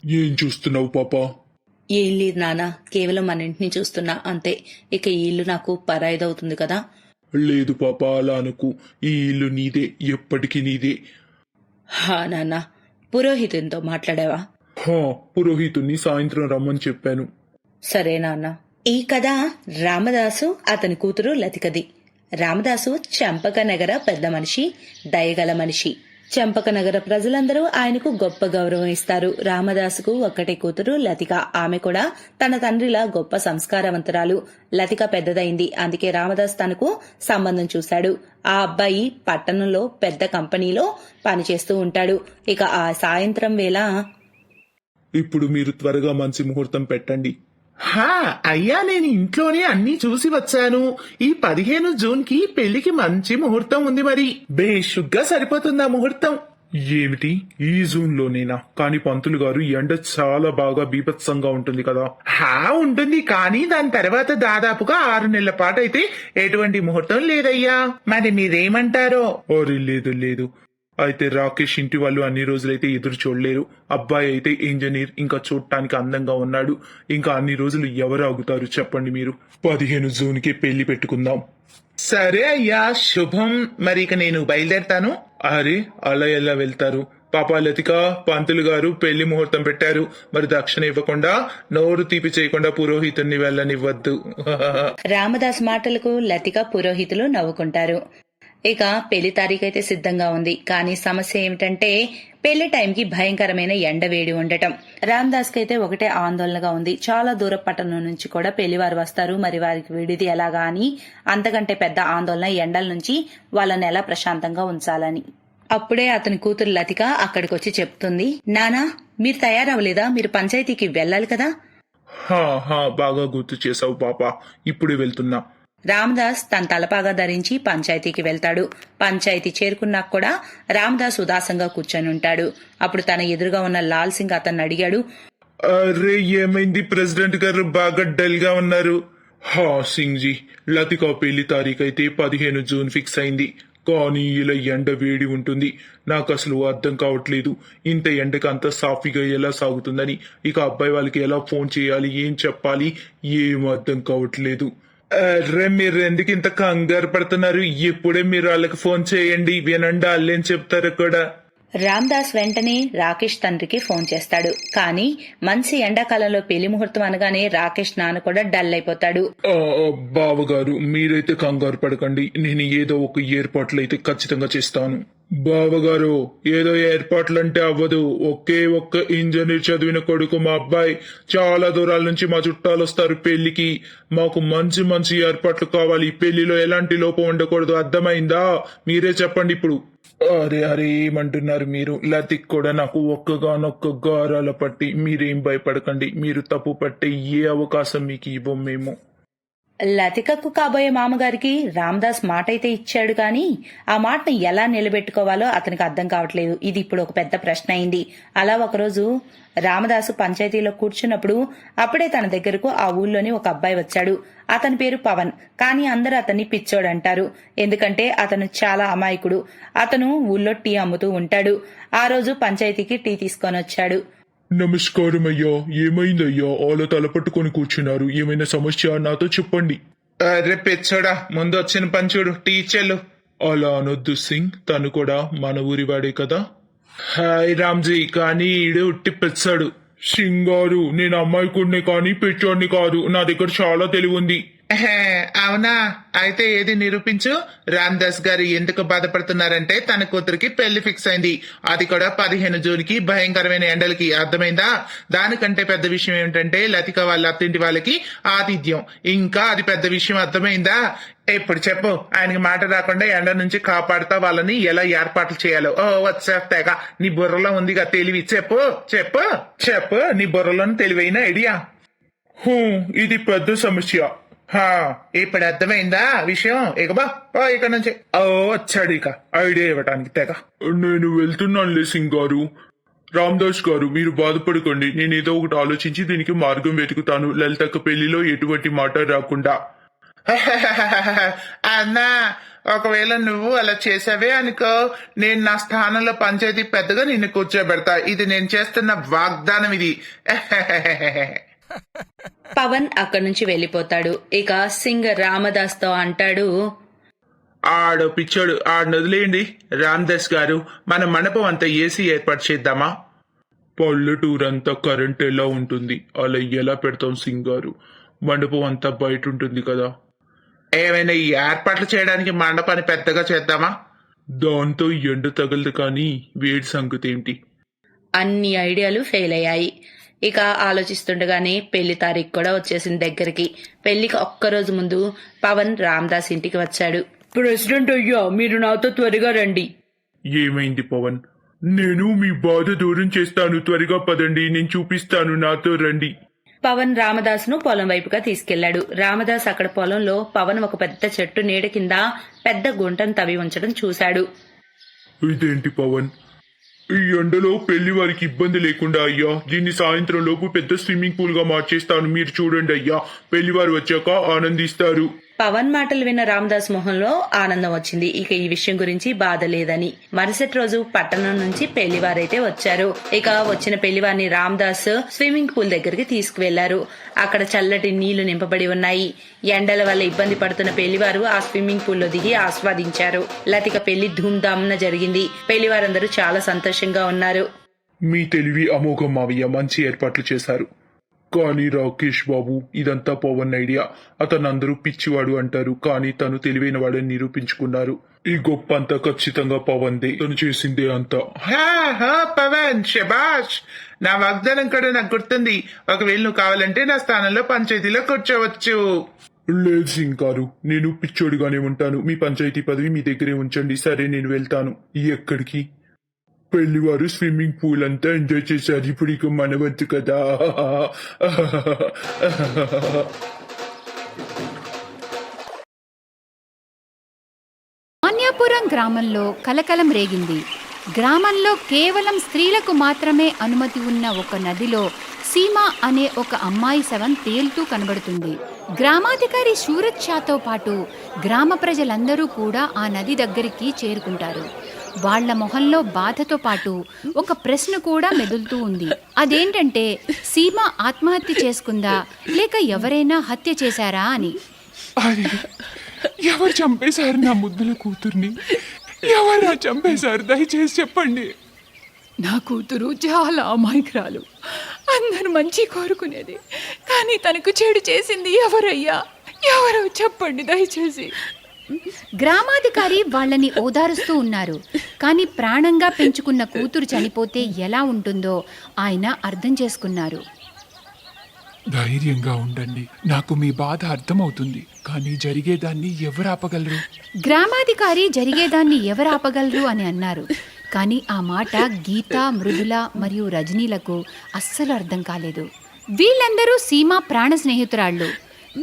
ఏం చూస్తున్నావు పాపా? ఏం లేదు నాన్న, కేవలం మన ఇంటిని చూస్తున్నా అంతే. ఇక ఈ ఇల్లు నాకు పరాయిదవుతుంది కదా. లేదు పాపా, అలా అనుకు. ఈ ఇల్లు నీదే, ఎప్పటికీ నీదే. హా నాన్న, పురోహితునితో మాట్లాడావా? హా, పురోహితుణ్ణి సాయంత్రం రమ్మని చెప్పాను. సరే నాన్న. ఈ కథ రామదాసు అతని కూతురు లతికది. రామదాసు చంపకనగర పెద్ద మనిషి, దయగల మనిషి. చంపకనగర ప్రజలందరూ ఆయనకు గొప్ప గౌరవం ఇస్తారు. రామదాసుకు ఒక్కటే కూతురు లతిక. ఆమె కూడా తన తండ్రిలా గొప్ప సంస్కారవంతురాలు. లతిక పెద్దదైంది, అందుకే రామదాస్ తనకు సంబంధం చూశాడు. ఆ అబ్బాయి పట్టణంలో పెద్ద కంపెనీలో పనిచేస్తూ ఉంటాడు. ఇక ఆ సాయంత్రం వేళ, ఇప్పుడు మీరు త్వరగా మంచి ముహూర్తం పెట్టండి. హా అయ్యా, నేను ఇంట్లోనే అన్ని చూసి వచ్చాను. ఈ 15 జూన్కి పెళ్లికి మంచి ముహూర్తం ఉంది. మరి బేషుగ్గా సరిపోతుందా ముహూర్తం? ఏమిటి, ఈ జూన్ లోనేనా? కాని పంతులు గారు, ఈ ఎండ చాలా బాగా బీభత్సంగా ఉంటుంది కదా. హా ఉంటుంది, కానీ దాని తర్వాత దాదాపుగా 6 నెలల పాటు అయితే ఎటువంటి ముహూర్తం లేదయ్యా. మరి మీరేమంటారో? ఓరి లేదు లేదు. అయితే రాకేష్ ఇంటి వాళ్ళు అన్ని రోజులైతే ఎదురు చూడలేరు. అబ్బాయి అయితే ఇంజనీర్, ఇంకా చూడటానికి అందంగా ఉన్నాడు. ఇంకా అన్ని రోజులు ఎవరు ఆగుతారు చెప్పండి మీరు? 15 జూన్కి పెళ్లి పెట్టుకుందాం. సరే అయ్యా, శుభం. మరి ఇక నేను బయలుదేరతాను. అరే, అలా ఎలా వెళ్తారు? పాపా లతిక, పంతులు గారు పెళ్లి ముహూర్తం పెట్టారు. మరి దక్షిణ ఇవ్వకుండా, నోరు తీపి చేయకుండా పురోహితుణ్ణి వెళ్ళనివ్వద్దు. రామదాస్ మాటలకు లతిక, పురోహితులు నవ్వుకుంటారు. ఇక పెళ్లి తారీఖైతే సిద్ధంగా ఉంది. కానీ సమస్య ఏమిటంటే పెళ్లి టైంకి భయంకరమైన ఎండ వేడి ఉండటం. రామదాస్ కి అయితే ఒకటే ఆందోళనగా ఉంది. చాలా దూర పట్టణం నుంచి కూడా పెళ్లివారు వస్తారు, మరి వారికి విడిది ఎలాగా అని. అంతకంటే పెద్ద ఆందోళన ఎండల నుంచి వాళ్ళని ఎలా ప్రశాంతంగా ఉంచాలని. అప్పుడే అతని కూతురు లతిక అక్కడికొచ్చి చెప్తుంది, నానా మీరు తయారవ్వలేదా? మీరు పంచాయతీకి వెళ్లాలి కదా. బాగా గుర్తు చేసావు పాపా, ఇప్పుడే వెళ్తున్నా. రామదాస్ తన తలపాగా ధరించి పంచాయతీకి వెళ్తాడు. పంచాయతీ చేరుకున్నాక కూడా రామదాస్ ఉదాసంగా కూర్చొని ఉంటాడు. అప్పుడు తన ఎదురుగా ఉన్న లాల్ సింగ్ అతన్ని అడిగాడు, అరే ఏమైంది ప్రెసిడెంట్ గారు, బాగా డల్ గా ఉన్నారు? హా సింగ్ జీ, లతిక పెళ్లి తారీఖు అయితే 15 జూన్ ఫిక్స్ అయింది. కానీ ఇలా ఎండ వేడి ఉంటుంది. నాకు అసలు అర్థం కావట్లేదు, ఇంత ఎండకు అంత సాఫీగా ఎలా సాగుతుందని. ఇక అబ్బాయి వాళ్ళకి ఎలా ఫోన్ చేయాలి, ఏం చెప్పాలి, ఏం అర్థం కావట్లేదు. అరే మీరు ఎందుకు ఇంత కంగారు పడుతున్నారు? ఇప్పుడే మీరు వాళ్ళకి ఫోన్ చేయండి, వినండి వాళ్ళేం చెప్తారు కూడా. రామదాస్ వెంటనే రాకేష్ తండ్రికి ఫోన్ చేస్తాడు. కానీ మంచి ఎండాకాలంలో పెళ్లి ముహూర్తం అనగానే రాకేష్ నాన్న కూడా డల్ అయిపోతాడు. బావగారు మీరైతే కంగారు పడకండి, నేను ఏదో ఒక ఏర్పాట్లు అయితే ఖచ్చితంగా చేస్తాను. బావగారు, ఏదో ఏర్పాట్లంటే అవ్వదు. ఒకే ఒక్క ఇంజనీర్ చదివిన కొడుకు మా అబ్బాయి. చాలా దూరాల నుంచి మా చుట్టాలు వస్తారు పెళ్లికి. మాకు మంచి మంచి ఏర్పాట్లు కావాలి. పెళ్లిలో ఎలాంటి లోపం ఉండకూడదు, అర్థమైందా? మీరే చెప్పండి ఇప్పుడు. అరే అరే ఏమంటున్నారు మీరు? లతిక్ కూడా నాకు ఒక్కగానొక్క గారాల పట్టి. మీరేం భయపడకండి, మీరు తప్పు పట్టే ఏ అవకాశం మీకు ఇవ్వం మేము. లతికకు కాబోయే మామగారికి రామదాస్ మాట అయితే ఇచ్చాడు, కానీ ఆ మాటను ఎలా నిలబెట్టుకోవాలో అతనికి అర్థం కావట్లేదు. ఇది ఇప్పుడు ఒక పెద్ద ప్రశ్న అయింది. అలా ఒకరోజు రామదాసు పంచాయతీలో కూర్చున్నప్పుడు అప్పుడే తన దగ్గరకు ఆ ఊళ్ళోని ఒక అబ్బాయి వచ్చాడు. అతని పేరు పవన్. కానీ అందరూ అతన్ని పిచ్చోడంటారు, ఎందుకంటే అతను చాలా అమాయకుడు. అతను ఊళ్ళో టీ అమ్ముతూ ఉంటాడు. ఆ రోజు పంచాయతీకి టీ తీసుకొని వచ్చాడు. నమస్కారం అయ్యా, ఏమైందయ్యా అలా తలపట్టుకొని కూర్చున్నారు? ఏమైనా సమస్య? నాతో చెప్పండి. అరే పెచ్చోడా, ముందు వచ్చిన పని చూడు, టీచర్లు. అలా అనొద్దు సింగ్, తను కూడా మన ఊరివాడే కదా. హాయ్ రామ్జీ, కానీ ఈడు ఉట్టి పెచ్చాడు. సింగారు, నేను అమ్మాయికుడిని కానీ పెచ్చోడిని కాదు. నా దగ్గర చాలా తెలివి ఉంది. అవునా? అయితే ఏది నిరూపించు. రామదాస్ గారు ఎందుకు బాధపడుతున్నారంటే తన కూతురికి పెళ్లి ఫిక్స్ అయింది, అది కూడా 15 జూన్కి భయంకరమైన ఎండలకి. అర్థమైందా? దానికంటే పెద్ద విషయం ఏమిటంటే లతిక వాళ్ళ అత్తింటి వాళ్ళకి ఆతిథ్యం. ఇంకా అది పెద్ద విషయం, అర్థమైందా? ఇప్పుడు చెప్పు, ఆయనకి మాట రాకుండా ఎండ నుంచి కాపాడుతా వాళ్ళని ఎలా ఏర్పాట్లు చేయాలో. ఓ వచ్చేస్తాక నీ బుర్రలో ఉందిగా తెలివి. చెప్పు చెప్పు చెప్పు, నీ బుర్రలోని తెలివైన ఐడియా. ఇది పెద్ద సమస్య. ఇప్పుడు అర్థమైందా విషయం? ఇక బా ఇక్కడ నుంచి. వచ్చాడు ఇక ఐడియా ఇవ్వటానికి తెగ. నేను వెళ్తున్నానులే సింగ్ గారు. రామదాస్ గారు, మీరు బాధపడకండి, నేను ఏదో ఒకటి ఆలోచించి దీనికి మార్గం వెతుకుతాను. లలితక్క పెళ్లిలో ఎటువంటి మాట రాకుండా. అన్నా, ఒకవేళ నువ్వు అలా చేసావే అనుకో, నేను నా స్థానంలో పంచాయతీ పెద్దగా నిన్ను కూర్చోబెడతా. ఇది నేను చేస్తున్న వాగ్దానం ఇది. పవన్ అక్కడి నుంచి వెళ్ళిపోతాడు. ఇక సింగ్ రామదాస్ తో అంటాడు, ఆడు పిచ్చోడు, ఆడు వదిలేయండి. రామదాస్ గారు, మన మండపం అంతా ఏసీ ఏర్పాటు చేద్దామా? పల్లెటూరంతా కరెంట్ ఎలా ఉంటుంది, అలా ఎలా పెడతాం సింగారు? మండపం అంతా బయట ఉంటుంది కదా. ఏమైనా ఈ ఏర్పాట్లు చేయడానికి మండపాన్ని పెద్దగా చేద్దామా? దాంతో ఎండ తగలదు కానీ వేడి సంగతి ఏంటి? అన్ని ఐడియాలు ఫెయిల్ అయ్యాయి. ఇక ఆలోచిస్తుండగానే పెళ్లి తారీఖు కూడా వచ్చేసింది దగ్గరికి. పెళ్లికి ఒక్కరోజు ముందు పవన్ రామదాస్ ఇంటికి వచ్చాడు. ప్రెసిడెంట్ అయ్యా, మీరు నాతో త్వరగా రండి. ఏమైంది పవన్? నేను మీ బాధ దూరం చేస్తాను, త్వరగా పదండి, నేను చూపిస్తాను, నాతో రండి. పవన్ రామదాస్ ను పొలం వైపుగా తీసుకెళ్లాడు. రామదాస్ అక్కడ పొలంలో పవన్ ఒక పెద్ద చెట్టు నీడ కింద పెద్ద గుంటను తవ్వి ఉంచడం చూశాడు. ఇదేంటి పవన్, ఈ ఎండలో పెళ్లి వారికి ఇబ్బంది లేకుండా అయ్యా, దీన్ని సాయంత్రం లోపు పెద్ద స్విమ్మింగ్ పూల్ గా మార్చేస్తాను, మీరు చూడండి అయ్యా, పెళ్లివారు వచ్చాక ఆనందిస్తారు. పవన్ మాటలు విన్న రామదాస్ మొహంలో ఆనందం వచ్చింది. ఇక ఈ విషయం గురించి బాధ లేదని. మరుసటి రోజు పట్టణం నుంచి పెళ్లివారైతే వచ్చారు. ఇక వచ్చిన పెళ్లివారిని రామదాస్ స్విమ్మింగ్ పూల్ దగ్గరికి తీసుకువెళ్లారు. అక్కడ చల్లటి నీళ్లు నింపబడి ఉన్నాయి. ఎండల వల్ల ఇబ్బంది పడుతున్న పెళ్లివారు ఆ స్విమ్మింగ్ పూల్ లో దిగి ఆస్వాదించారు. లతిక పెళ్లి ధూమ్ధామ్న జరిగింది. పెళ్లివారందరూ చాలా సంతోషంగా ఉన్నారు. మీ తెలివి అమోఘం మావయ్య, మంచి ఏర్పాట్లు చేశారు. కానీ రాకేష్ బాబు, ఇదంతా పవన్ ఐడియా. అతను అందరూ పిచ్చివాడు అంటారు, కానీ తను తెలివైన వాడని నిరూపించుకున్నారు. ఈ గొప్ప అంతా ఖచ్చితంగా పవన్దే, తను చేసిందే అంతా. పవన్ శబాష్, నా వాగ్దానం కూడా నాకు గుర్తుంది. ఒకవేళ నువ్వు కావాలంటే నా స్థానంలో పంచాయతీలో కూర్చోవచ్చు. లేదు సింగ్ గారు, నేను పిచ్చోడిగానే ఉంటాను. మీ పంచాయతీ పదవి మీ దగ్గరే ఉంచండి. సరే, నేను వెళ్తాను. ఎక్కడికి? పెళ్లివారు స్విమ్మింగ్ పూల్ అంతా ఎంజాయ్ చేశారు, ఇప్పుడు ఇక మన వద్దు కదా. మాన్యాపురం గ్రామంలో కలకలం రేగింది. గ్రామంలో కేవలం స్త్రీలకు మాత్రమే అనుమతి ఉన్న ఒక నదిలో సీమ అనే ఒక అమ్మాయి శవం తేలుతూ కనబడుతుంది. గ్రామాధికారి సూరత్ షాతో పాటు గ్రామ ప్రజలందరూ కూడా ఆ నది దగ్గరికి చేరుకుంటారు. వాళ్ల మొహంలో బాధతో పాటు ఒక ప్రశ్న కూడా మెదులుతూ ఉంది. అదేంటంటే, సీమ ఆత్మహత్య చేసుకుందా లేక ఎవరైనా హత్య చేశారా అని. అరే, ఎవరు చంపేశారు నా ముద్దుల కూతుర్ని? ఎవరు చంపేశారు? దయచేసి చెప్పండి. నా కూతురు చాలా అమాయకురాలు, అందరు మంచి కోరుకునేది. కానీ తనకు చెడు చేసింది ఎవరయ్యా? ఎవరు చెప్పండి దయచేసి. గ్రామాధికారి వాళ్ళని ఓదారుస్తూ ఉన్నారు. కానీ ప్రాణంగా పెంచుకున్న కూతురు చనిపోతే ఎలా ఉంటుందో ఆయన అర్థం చేసుకున్నారు. ధైర్యంగా ఉండండి, నాకు మీ బాధ అర్థమవుతుంది. కానీ జరిగేదాన్ని ఎవరు ఆపగలరు? గ్రామాధికారి జరిగేదాన్ని ఎవరు ఆపగలరు అని అన్నారు. కానీ ఆ మాట గీత, మృదుల మరియు రజనీలకు అస్సలు అర్థం కాలేదు. వీళ్ళందరూ సీమ ప్రాణ స్నేహితురాళ్ళు.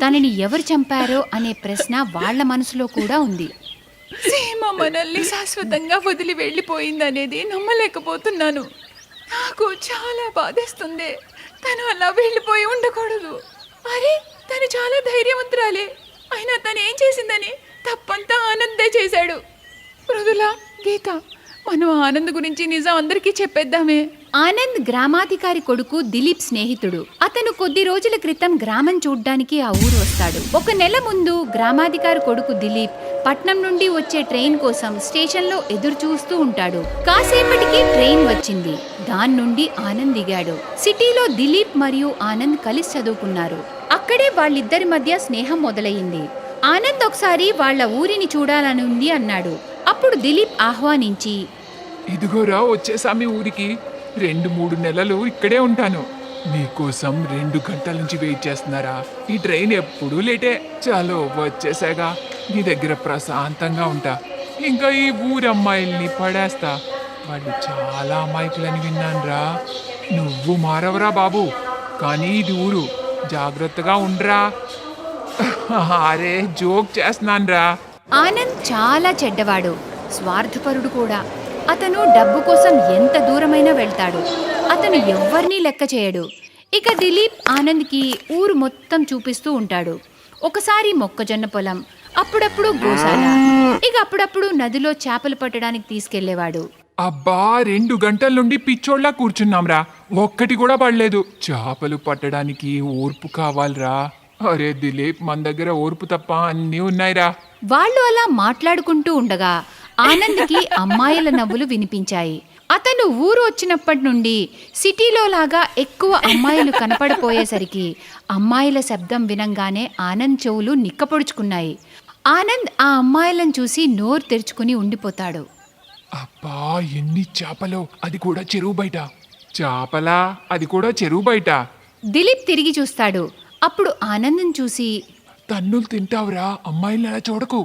తనని ఎవరు చంపారో అనే ప్రశ్న వాళ్ల మనసులో కూడా ఉంది. సీమ మనల్ని శాశ్వతంగా వదిలి వెళ్ళిపోయిందనేది నమ్మలేకపోతున్నాను. నాకు చాలా బాధేస్తుంది. తను అలా వెళ్ళిపోయి ఉండకూడదు. అరే, తను చాలా ధైర్యవంతురాలే. అయినా తను ఏం చేసిందని తప్పంతా ఆనందే చేశాడు. మృదుల, గీత, మనం ఆనంద్ గురించి నిజం అందరికీ చెప్పేద్దామే. ఆనంద్ గ్రామాధికారి కొడుకు దిలీప్ స్నేహితుడు. అతను కొద్ది రోజుల క్రితం గ్రామం చూడ్డానికి ఆ ఊరు వస్తాడు. ఒక నెల ముందు గ్రామాధికారి కొడుకు దిలీప్ పట్నం నుండి వచ్చే ట్రైన్ కోసం స్టేషన్లో ఎదురు చూస్తూ ఉంటాడు. కాసేపటికి ట్రైన్ వచ్చింది. దాని నుండి ఆనంద్ దిగాడు. సిటీలో దిలీప్ మరియు ఆనంద్ కలిసి చదువుకున్నారు. అక్కడే వాళ్ళిద్దరి మధ్య స్నేహం మొదలయ్యింది. ఆనంద్ ఒకసారి వాళ్ళ ఊరిని చూడాలని ఉంది అన్నాడు. అప్పుడు దిలీప్ ఆహ్వానించి, ఇదిగోరా, వచ్చేసా మీ ఊరికి. 2-3 నెలలు ఇక్కడే ఉంటాను. మీకోసం 2 గంటల నుంచి వెయిట్ చేస్తున్నారా? ఈ ట్రైన్ ఎప్పుడూ లేటే. చాలు, వచ్చేసాగా. నీ దగ్గర ప్రశాంతంగా ఉంటా. ఇంకా ఈ ఊరి అమ్మాయిల్ని పడేస్తా. వాళ్ళు చాలా అమాయకులని విన్నానురా. నువ్వు మారవరా బాబు, కానీ ఇది ఊరు, జాగ్రత్తగా ఉండరా. అరే, జోక్ చేస్తున్నానురా. ఆనంద్ చాలా చెడ్డవాడు, స్వార్థపరుడు కూడా. అతను డబ్బు కోసం ఎంత దూరమైనా వెళ్తాడు. అతను ఎవ్వరినీ లెక్క చేయడు. ఇక దిలీప్ ఆనంద్కి ఊరు మొత్తం చూపిస్తూ ఉంటాడు. ఒకసారి మొక్కజొన్న పొలం, అప్పుడప్పుడు గోశాల, ఇక అప్పుడప్పుడు నదిలో చేపలు పట్టడానికి తీసుకెళ్లేవాడు. అబ్బా 2 గంటల నుండి పిచ్చోళ్ళ కూర్చున్నాంరా, ఒక్కటి కూడా పడలేదు. చేపలు పట్టడానికి ఓర్పు కావాలిరా. అరే దిలీప్, మన దగ్గర ఓర్పు తప్ప అన్నీ ఉన్నాయిరా. వాళ్ళు అలా మాట్లాడుకుంటూ ఉండగా ఆనంద్కి అమ్మాయిల నవ్వులు వినిపించాయి. అతను ఊరు వచ్చినప్పటి నుండి సిటీలో లాగా ఎక్కువ అమ్మాయిలు కనపడిపోయేసరికి అమ్మాయిల శబ్దం వినంగానే ఆనంద్ చెవులు నిక్కపొడుచుకున్నాయి. ఆనంద్ ఆ అమ్మాయిలను చూసి నోరు తెరుచుకుని ఉండిపోతాడు. అబ్బా ఎన్ని చేపలు, అది కూడా చెరువు బయట. చేపలా, అది కూడా చెరువు బయట. దిలీప్ తిరిగి చూస్తాడు. అప్పుడు ఆనందం చూసి, తన్నులు తింటావురా, అమ్మాయిలు అలా చూడకు.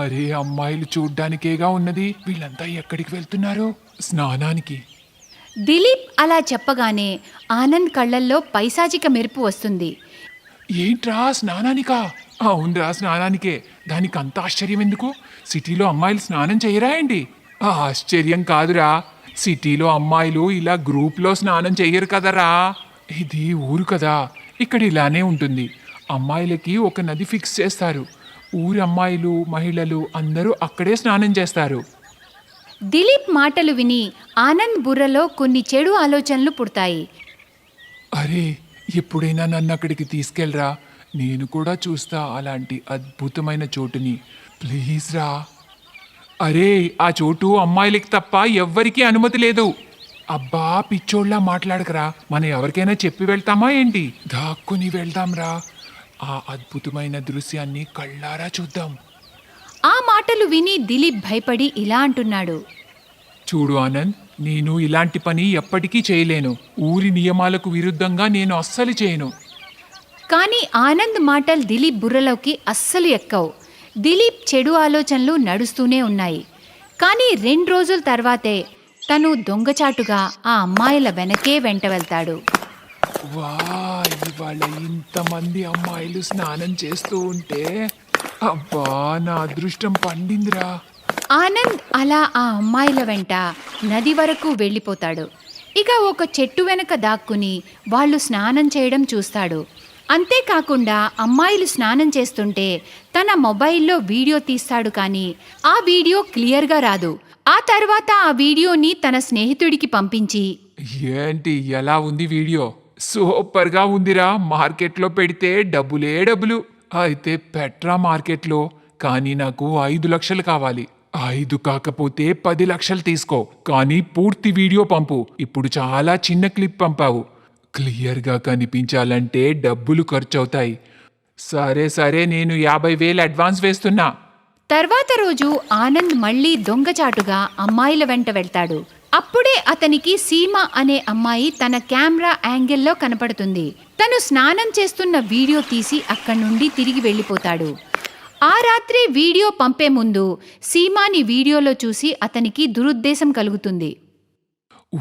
అరే అమ్మాయిలు చూడ్డానికేగా ఉన్నది, వీళ్ళంతా ఎక్కడికి వెళ్తున్నారు? స్నానానికి. దిలీప్ అలా చెప్పగానే ఆనంద్ కళ్ళల్లో పైశాచిక మెరుపు వస్తుంది. ఏంట్రా స్నానానికా? అవునరా స్నానానికే. దానికి అంత ఆశ్చర్యం ఎందుకు? సిటీలో అమ్మాయిలు స్నానం చేయరా ఏంటి? ఆశ్చర్యం కాదురా, సిటీలో అమ్మాయిలు ఇలా గ్రూప్లో స్నానం చెయ్యరు కదరా. ఇది ఊరు కదా, ఇక్కడ ఇలానే ఉంటుంది. అమ్మాయిలకి ఒక నది ఫిక్స్ చేస్తారు. ఊరి అమ్మాయిలు, మహిళలు అందరూ అక్కడే స్నానం చేస్తారు. దిలీప్ మాటలు విని ఆనంద్ బుర్రలో కొన్ని చెడు ఆలోచనలు పుడతాయి. అరే ఎప్పుడైనా నన్ను అక్కడికి తీసుకెళ్ళరా, నేను కూడా చూస్తా అలాంటి అద్భుతమైన చోటుని. ప్లీజ్ రా. అరే ఆ చోటు అమ్మాయిలకి తప్ప ఎవ్వరికీ అనుమతి లేదు. అబ్బా పిచ్చోళ్ళ మాట్లాడకరా, మనం ఎవరికైనా చెప్పి వెళ్తామా ఏంటి? దాక్కుని వెళ్దాంరా, ఆ అద్భుతమైన దృశ్యాన్ని కళ్ళారా చూద్దాం. ఆ మాటలు విని దిలీప్ భయపడి ఇలా అంటున్నాడు. చూడు ఆనంద్, నేను ఇలాంటి పని ఎప్పటికీ చేయలేను. ఊరి నియమాలకు విరుద్ధంగా నేను అస్సలు చేయను. కానీ ఆనంద్ మాటలు దిలీప్ బుర్రలోకి అస్సలు ఎక్కవు. దిలీప్ చెడు ఆలోచనలు నడుస్తూనే ఉన్నాయి. కానీ 2 రోజుల తర్వాతే తను దొంగచాటుగా ఆ అమ్మాయిల వెనకే వెంట వెళ్తాడు. వా, ఇవాళ ఇంతమంది అమ్మాయిలు స్నానం చేస్తూ ఉంటే అబ్బా నా అదృష్టం పండిందిరా. ఆనంద్ అలా ఆ అమ్మాయిల వెంట నది వరకు వెళ్ళిపోతాడు. ఇక ఒక చెట్టు వెనక దాక్కుని వాళ్ళు స్నానం చేయడం చూస్తాడు. అంతేకాకుండా అమ్మాయిలు స్నానం చేస్తుంటే తన మొబైల్లో వీడియో తీస్తాడు. కానీ ఆ వీడియో క్లియర్గా రాదు. ఆ తర్వాత ఆ వీడియోని తన స్నేహితుడికి పంపించి, ఏంటి ఎలా ఉంది వీడియో? సూపర్గా ఉందిరా, మార్కెట్లో పెడితే డబ్బులే డబ్బులు. అయితే పెట్రా మార్కెట్లో, కానీ నాకు 5 లక్షలు కావాలి. 5 కాకపోతే 10 లక్షలు తీసుకో, కానీ పూర్తి వీడియో పంపు. ఇప్పుడు చాలా చిన్న క్లిప్ పంపావు, క్లియర్గా కనిపించాలంటే డబ్బులు ఖర్చవుతాయి. సరే సరే, నేను 50,000 అడ్వాన్స్ వేస్తున్నా. తర్వాత రోజు ఆనంద్ మళ్ళీ దొంగచాటుగా అమ్మాయిల వెంట వెళ్తాడు. అప్పుడే అతనికి సీమ అనే అమ్మాయి తన కెమెరా యాంగిల్లో కనపడుతుంది. తను స్నానం చేస్తున్న వీడియో తీసి అక్కడి నుండి తిరిగి వెళ్ళిపోతాడు. ఆ రాత్రి వీడియో పంపే ముందు సీమాని వీడియోలో చూసి అతనికి దురుద్దేశం కలుగుతుంది.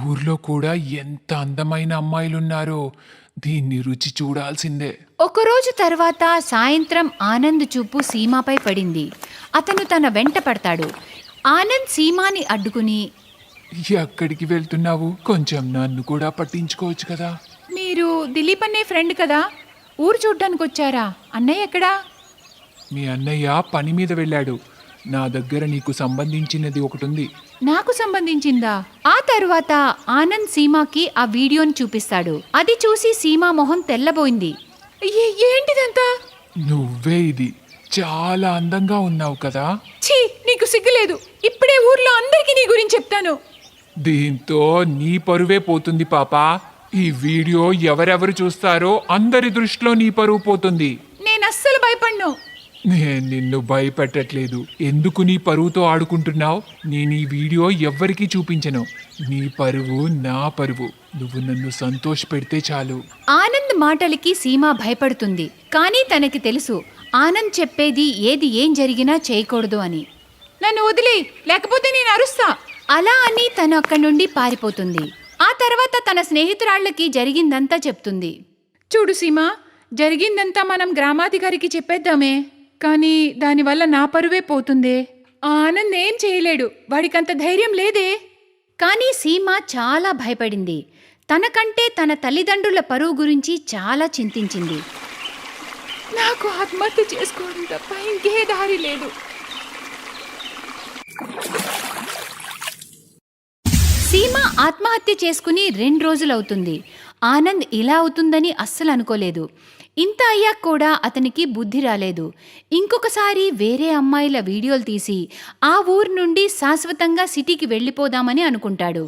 ఊర్లో కూడా ఎంత అందమైన అమ్మాయిలున్నారో, దీన్ని రుచి చూడాల్సిందే. ఒకరోజు తర్వాత సాయంత్రం ఆనంద్ చూపు సీమాపై పడింది. అతను తన వెంట పడతాడు. ఆనంద్ సీమాని అడ్డుకుని, ఎక్కడికి వెళ్తున్నావు? కొంచెం నన్ను కూడా పట్టించుకోవచ్చు కదా. మీరు దిలీప్ అనే ఫ్రెండ్ కదా, ఊరు చూడ్డానికి వచ్చారా? అన్నయ్య ఎక్కడా? మీ అన్నయ్య పని మీద వెళ్ళాడు. నా దగ్గర నీకు సంబంధించినది ఒకటి ఉంది. నాకు సంబంధించిందా? ఆ తరువాత ఆనంద్ సీమాకి ఆ వీడియోని చూపిస్తాడు. అది చూసి సీమా మొహం తెల్లబోయింది. ఏంటిదంతా? నువ్వే ఇది, చాలా అందంగా ఉన్నావు కదా. ఛీ, నీకు సిగ్గులేదు? ఇప్పుడే ఊర్లో అందరికీ నీ గురించి చెప్తాను. దీంతో నీ పరువే పోతుంది పాపా. ఈ వీడియో ఎవరెవరు చూస్తారో అందరి దృష్టిలో నీ పరువు పోతుంది. నేను అస్సలు భయపడ్ను. నేను నిన్ను భయపెట్టట్లేదు. ఎందుకు నీ పరువుతో ఆడుకుంటున్నావు? నేను ఈ వీడియో ఎవ్వరికీ చూపించను. నీ పరువు నా పరువు. నువ్వు నన్ను సంతోష పెడితే చాలు. ఆనంద్ మాటలకి సీమ భయపడుతుంది. కానీ తనకి తెలుసు ఆనంద్ చెప్పేది ఏం జరిగినా చేయకూడదు అని. నన్ను వదిలే, లేకపోతే నేను అరుస్తా. అలా అని తను అక్కడి నుండి పారిపోతుంది. ఆ తర్వాత తన స్నేహితురాళ్ళకి జరిగిందంతా చెప్తుంది. చూడు సీమా, జరిగిందంతా మనం గ్రామాధికారికి చెప్పేద్దామే, కానీ దానివల్ల నా పరువే పోతుందే. ఆనంద్ ఏం చేయలేడు, వాడికంత ధైర్యం లేదే. కానీ సీమ చాలా భయపడింది. తనకంటే తన తల్లిదండ్రుల పరువు గురించి చాలా చింతించింది. నాకు ఆత్మహత్య చేసుకోవడం తప్ప ఇంకే దారి లేదు. సీమ ఆత్మహత్య చేసుకుని 2 రోజులవుతుంది. ఆనంద్ ఇలా అవుతుందని అస్సలు అనుకోలేదు. ఇంత అయ్యాక కూడా అతనికి బుద్ధి రాలేదు. ఇంకొకసారి వేరే అమ్మాయిల వీడియోలు తీసి ఆ ఊరు నుండి శాశ్వతంగా సిటీకి వెళ్ళిపోదామని అనుకుంటాడు.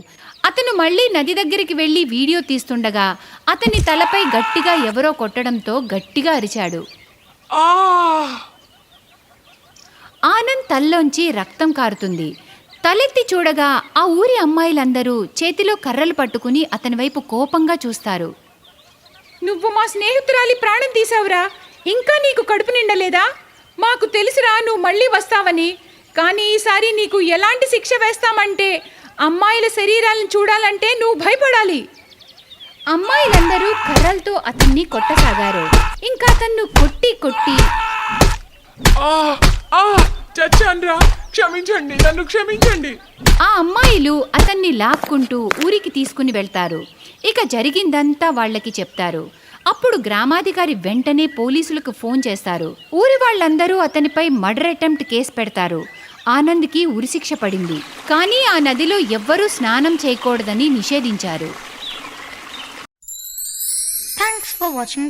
అతను మళ్ళీ నది దగ్గరికి వెళ్ళి వీడియో తీస్తుండగా అతని తలపై గట్టిగా ఎవరో కొట్టడంతో గట్టిగా అరిచాడు. ఆ ఆనంద్ తల్లోంచి రక్తం కారుతుంది. తలెత్తి చూడగా ఆ ఊరి అమ్మాయిలందరూ చేతిలో కర్రలు పట్టుకుని అతని వైపు కోపంగా చూస్తారు. నువ్వు మా స్నేహితురాలి ప్రాణం తీసావురా, ఇంకా నీకు కడుపు నిండలేదా? మాకు తెలుసురా నువ్వు మళ్ళీ వస్తావని, కానీ ఈసారి నీకు ఎలాంటి శిక్ష వేస్తామంటే అమ్మాయిల శరీరాలను చూడాలంటే నువ్వు భయపడాలి. అమ్మాయిలందరూ కర్రలతో అతన్ని కొట్టసాగారు. ఇంకా అతన్ను కొట్టి కొట్టి చచ్చాన్రా, క్షమించండి, నన్ను క్షమించండి. ఆ అమ్మాయిలు అతన్ని లాక్కుంటూ ఊరికి తీసుకుని వెళ్తారు. ఇక జరిగిందంతా వాళ్ళకి చెప్తారు. అప్పుడు గ్రామాధికారి వెంటనే పోలీసులకు ఫోన్ చేస్తారు. ఊరి వాళ్ళందరూ అతనిపై మర్డర్ అటెంప్ట్ కేసు పెడతారు. ఆనంద్కి ఉరిశిక్ష పడింది. కానీ ఆ నదిలో ఎవ్వరూ స్నానం చేయకూడదని నిషేధించారు. Thanks for watching.